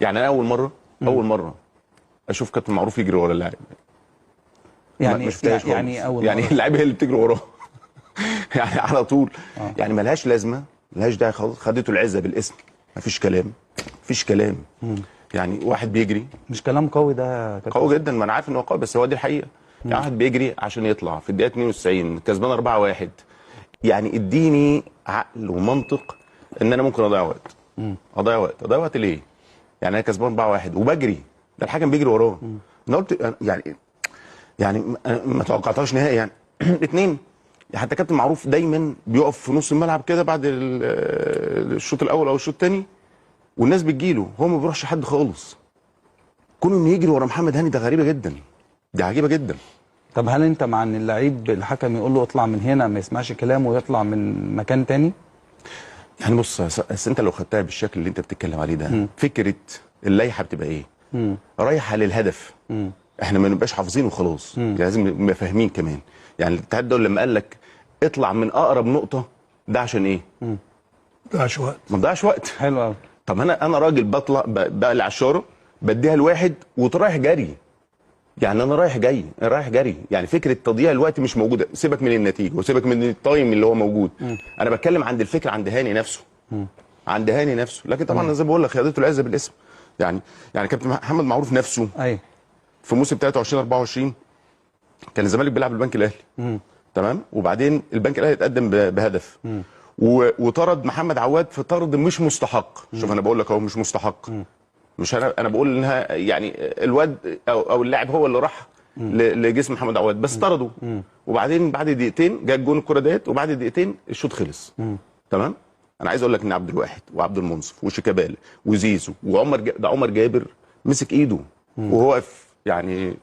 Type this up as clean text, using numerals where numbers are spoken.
يعني انا اول مره اشوف كابتن معروف يجري ورا اللاعب. يعني ما شفتهاش يعني خالص. اول يعني مرة. اللعيبه هي اللي بتجري وراه. يعني على طول. يعني ملهاش لازمه، ملهاش داعي خالص. خدته العزه بالاسم، مفيش كلام، مفيش كلام. يعني واحد بيجري. مش كلام قوي ده يا كابتن؟ قوي جدا، ما انا عارف ان هو قوي، بس هو دي الحقيقه. يعني واحد بيجري عشان يطلع في الدقيقه 92 كسبان 4-1. يعني اديني عقل ومنطق ان انا ممكن اضيع وقت. اضيع وقت ليه؟ يعني انا كسبان 4-1 وبجري، ده الحكم بيجري وراه. انا قلت يعني ما توقعتهاش نهائي يعني. اتنين، حتى كابتن معروف دايما بيقف في نص الملعب كده بعد الشوط الاول او الشوط الثاني، والناس بتجيله، هو ما بيروحش حد خالص. كونه انه يجري ورا محمد هاني ده غريبه جدا، دي عجيبه جدا. طب هل انت مع ان اللعيب الحكم يقول له اطلع من هنا ما يسمعش كلامه ويطلع من مكان تاني؟ يعني بص، أصل انت لو خدتها بالشكل اللي انت بتتكلم عليه ده، فكره اللائحه بتبقى ايه؟ رايحه للهدف. احنا ما نبقاش حافظين وخلاص، لازم نبقى فاهمين كمان. يعني الاتحاد الدولي لما قال لك اطلع من اقرب نقطه، ده عشان ايه؟ ما تضيعش وقت. ما تضيعش وقت. حلو قوي. طب انا راجل بطلع بقلع الشاره، بديها لواحد ورايح جري. يعني انا رايح جري، يعني فكره تضييع الوقت مش موجوده. سيبك من النتيجه وسيبك من التايم اللي هو موجود. انا بتكلم عند الفكره، عند هاني نفسه. عند هاني نفسه. لكن طبعا زي ما بقول لك خدته العزه بالاسم. يعني كابتن محمد معروف نفسه ايوه في موسم 23-24 كان الزمالك بيلعب البنك الاهلي. تمام. وبعدين البنك الاهلي اتقدم بهدف. وطرد محمد عواد في طرد مش مستحق. شوف انا بقول لك اهو مش مستحق. مش انا بقول انها يعني الواد او اللاعب هو اللي راح لجسم محمد عواد، بس طرده. وبعدين بعد دقيقتين جه الجون الكره ديت، وبعد دقيقتين الشوط خلص. تمام. انا عايز اقول لك ان عبد الواحد وعبد المنصف وشيكابالا وزيزو وعمر ده عمر جابر مسك ايده وهو واقف يعني